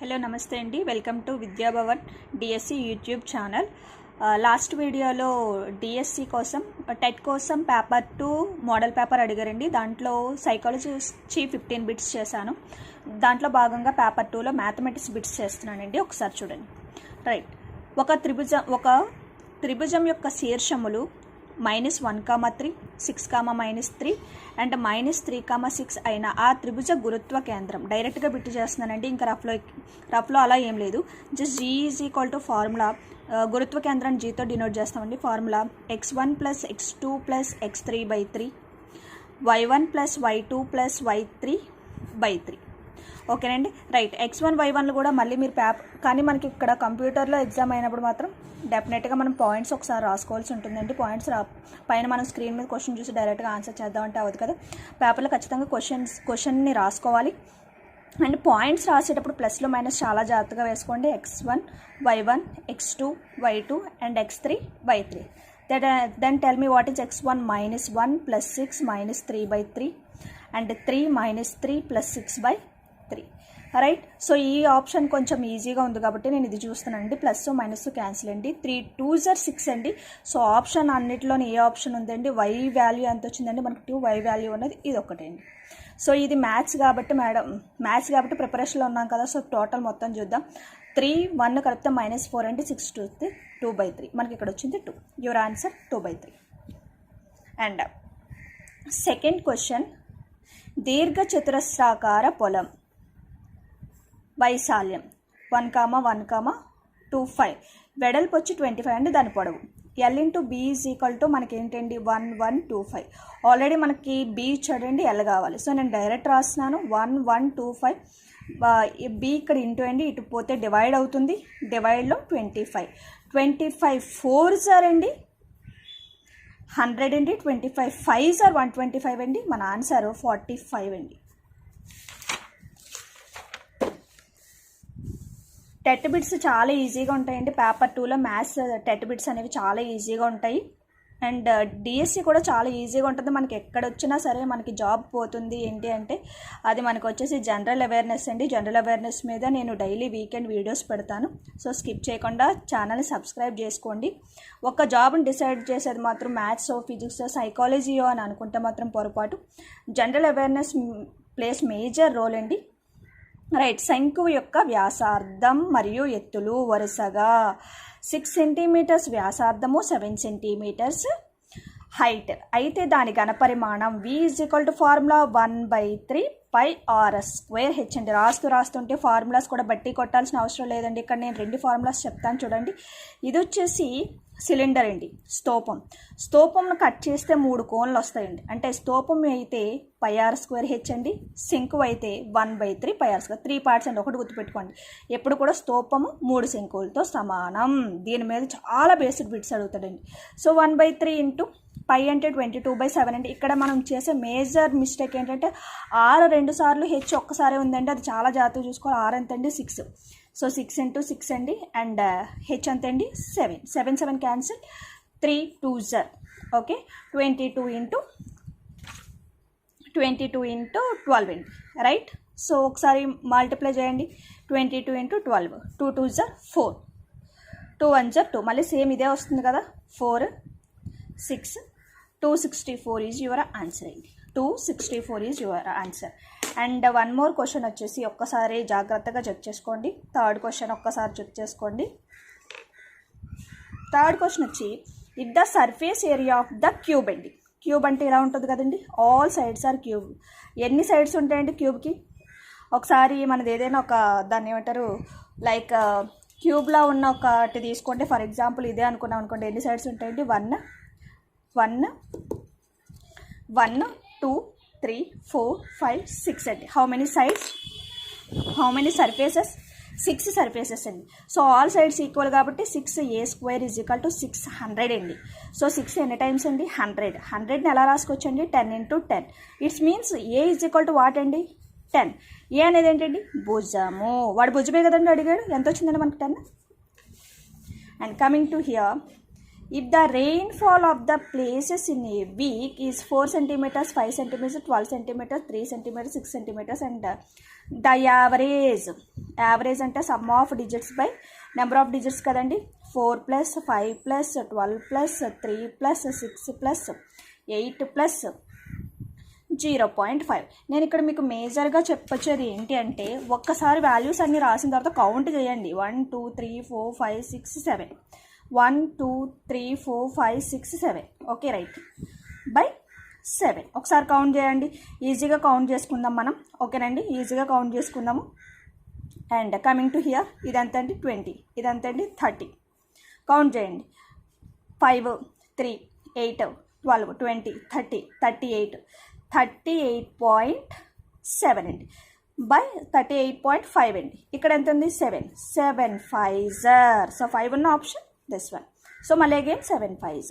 Hello నమస్తే అండి, welcome to Vidyabhavan DSC YouTube channel. Last వీడియోలో డిఎస్సి కోసం టెట్ కోసం పేపర్ 2 మోడల్ పేపర్ అడిగారండి. దాంట్లో సైకాలజీ 15 బిట్స్ చేశాను. దాంట్లో భాగంగా పేపర్ 2లో మ్యాథమెటిక్స్ బిట్స్ చేస్తున్నానండి. ఒకసారి చూడండి. రైట్, ఒక త్రిభుజం యొక్క శీర్షములు -1,3, 6,-3 అండ్ -3,6 అయిన ఆ త్రిభుజ గురుత్వ కేంద్రం. డైరెక్ట్గా బిట్టు చేస్తున్నానండి, ఇంకా రఫ్లో అలా ఏం లేదు. జస్ట్ G = ఫార్ములా, గురుత్వ కేంద్రాన్ని జీతో డినోట్ చేస్తామండి. Formula x1 + x2 + x3/3, y1 + y2 + y3/3. ఓకేనండి. రైట్, x1 y1లు కూడా మళ్ళీ మీరు కానీ మనకి ఇక్కడ కంప్యూటర్లో ఎగ్జామ్ అయినప్పుడు మాత్రం డెఫినెట్గా మనం పాయింట్స్ ఒకసారి రాసుకోవాల్సి ఉంటుందండి. పాయింట్స్ పైన మనం స్క్రీన్ మీద క్వశ్చన్ చూసి డైరెక్ట్గా ఆన్సర్ చేద్దామంటే అవ్వదు కదా. పేపర్లో ఖచ్చితంగా క్వశ్చన్ని రాసుకోవాలి. అండ్ పాయింట్స్ రాసేటప్పుడు ప్లస్లో మైనస్ చాలా జాగ్రత్తగా వేసుకోండి. x1 y1, x2 y2 and x3/3. Then tell me what is x1 -1 + 6 -3/3 and 3 -3 + 6/3. Right, so ఈ ఆప్షన్ కొంచెం ఈజీగా ఉంది కాబట్టి నేను ఇది చూస్తున్నానండి. ప్లస్ మైనస్ క్యాన్సిల్ అండి. 3 2s are 6 అండి. సో ఆప్షన్ అన్నిటిలోని ఏ ఆప్షన్ ఉందండి? y వాల్యూ ఎంత వచ్చిందండి మనకి? 2 y వాల్యూ ఉన్నది ఇది ఒకటే అండి. సో ఇది మ్యాథ్స్ కాబట్టి ప్రిపరేషన్లో ఉన్నాం కదా. సో టోటల్ మొత్తం చూద్దాం. 3 1 కలిపితే -4 అంటే 6 2/3. మనకి ఇక్కడ వచ్చింది 2. Your answer 2/3. And second question, దీర్ఘ చతురస్రాకార పొలం వైశాల్యం 1,1,25, వెడల్పు వచ్చి 25 అంటే దాని పొడవు. L × B = మనకి ఏంటండి 1125. ఆల్రెడీ మనకి B చూడండి, L కావాలి. సో నేను డైరెక్ట్ రాస్తున్నాను 1125. B ఇక్కడ ఇంటూ అండి, ఇటు పోతే డివైడ్ అవుతుంది. డివైడ్లో 25 4s are అండి 100 అండి. 25 5s are 125 అండి. మన ఆన్సర్ 45 అండి. టెట్ బిట్స్ చాలా ఈజీగా ఉంటాయండి. పేపర్ 2లో మ్యాథ్స్ టెట్ బిట్స్ అనేవి చాలా ఈజీగా ఉంటాయి. అండ్ డిఎస్సి కూడా చాలా ఈజీగా ఉంటుంది. మనకి ఎక్కడ వచ్చినా సరే మనకి జాబ్ పోతుంది ఏంటి అంటే అది మనకు వచ్చేసి జనరల్ అవేర్నెస్ అండి. జనరల్ అవేర్నెస్ మీద నేను డైలీ వీకెండ్ వీడియోస్ పెడతాను. సో స్కిప్ చేయకుండా ఛానల్ని సబ్స్క్రైబ్ చేసుకోండి. ఒక జాబ్ని డిసైడ్ చేసేది మాత్రం మ్యాథ్స్, ఫిజిక్స్, సైకాలజీయో అని అనుకుంటే మాత్రం పొరపాటు. General awareness place major role అండి. రైట్, శంకువు యొక్క వ్యాసార్థం మరియు ఎత్తులు వరుసగా 6 సెంటీమీటర్స్ వ్యాసార్థము, 7 సెంటీమీటర్స్ హైట్ అయితే దాని ఘనపరిమాణం V = ఫార్ములా 1/3 πr²h అండి. రాస్తుంటే ఫార్ములాస్ కూడా బట్టి కొట్టాల్సిన అవసరం లేదండి. ఇక్కడ నేను 2 ఫార్ములాస్ చెప్తాను చూడండి. ఇది వచ్చేసి సిలిండర్ అండి. స్తూపంను కట్ చేస్తే 3 కోన్లు వస్తాయండి. అంటే స్తూపం అయితే πr²h అండి, శంకు అయితే 1/3 πr². 3 పార్ట్స్ అండి. ఒకటి గుర్తుపెట్టుకోండి, ఎప్పుడు కూడా స్తూపము 3 శంకువులతో సమానం. దీని మీద చాలా బేసిక్ బిట్స్ అడుగుతాడండి. సో 1/3 × π అంటే 22/7 అండి. ఇక్కడ మనం చేసే మేజర్ మిస్టేక్ ఏంటంటే r 2 సార్లు, h ఒక్కసారి ఉందండి. అది చాలా జాగ్రత్తగా చూసుకోవాలి. r ఎంత అండి? 6. సో 6 × 6 అండి. అండ్ h ఎంత అండి? 7. 7 క్యాన్సిల్. 3 2s are okay. 22 × 12 అండి. రైట్, సో ఒకసారి మల్టిప్లై చేయండి. 22 × 12, 2 2s are 4, 2 1s are 2. మళ్ళీ సేమ్ ఇదే వస్తుంది కదా. 4 6 264 ఈజ్ యువర్ ఆన్సర్ అండి. 264 is your answer. And one more question వచ్చేసి ఒక్కసారి జాగ్రత్తగా చెక్ చేసుకోండి. థర్డ్ క్వశ్చన్ ఒక్కసారి చెక్ చేసుకోండి. థర్డ్ క్వశ్చన్ వచ్చి, if the surface area of the cube అండి. క్యూబ్ అంటే ఇలా ఉంటుంది కదండి. All sides are cube. ఎన్ని సైడ్స్ ఉంటాయండి క్యూబ్కి? ఒకసారి మనది ఏదైనా ఒక దాన్ని ఏమంటారు, లైక్ క్యూబ్లా ఉన్న ఒకటి తీసుకోండి. ఫర్ ఎగ్జాంపుల్ ఇదే అనుకున్నాం అనుకోండి. ఎన్ని సైడ్స్ ఉంటాయండి? 1 1 2 3 4 5 6 అండి. How many sides? How many surfaces? 6 surfaces అండి. సో ఆల్ సైడ్స్ ఈక్వల్ కాబట్టి 6a² = 600 అండి. సో 6 ఎన్ని టైమ్స్ అండి? 100. 100ని ఎలా రాసుకోవచ్చండి? 10 × 10. ఇట్స్ మీన్స్ a = వాట్ అండి? 10. ఏ అనేది ఏంటండి? భుజము. వాడు భుజమే కదండి అడిగాడు. ఎంత వచ్చిందండి మనకి? 10. And coming to hear, If the rainfall of the places in a week is 4 centimeters, 5 centimeters, 12 centimeters, 3 centimeters, 6 centimeters, and the average అంటే sum of digits by number of digits కదండి. 4 plus 5 plus 12 plus 3 plus 6 plus 8 plus 0.5. నేను ఇక్కడ మీకు మేజర్గా చెప్పొచ్చేది ఏంటి అంటే, ఒక్కసారి వాల్యూస్ అన్ని రాసిన తర్వాత కౌంట్ చేయండి. 1 2 3 4 5 6 7 1 2 3 4 5 6 7 ఓకే రైట్ బై 7 ఒకసారి కౌంట్ చేయండి. ఈజీగా కౌంట్ చేసుకుందాం మనం. ఓకేనండి, ఈజీగా కౌంట్ చేసుకుందాము. అండ్ కమింగ్ టు హియర్, ఇదంతా అండి 20, ఇదంతా అండి 30. కౌంట్ చేయండి. 5 3 8 12 20 30 38 38.7 అండి బై 38.5 అండి. ఇక్కడ ఎంత ఉంది? 7 7 5 సో 5 ఉన్న ఆప్షన్ దిస్ వన్. సో మళ్ళీ అగైన్ 7 5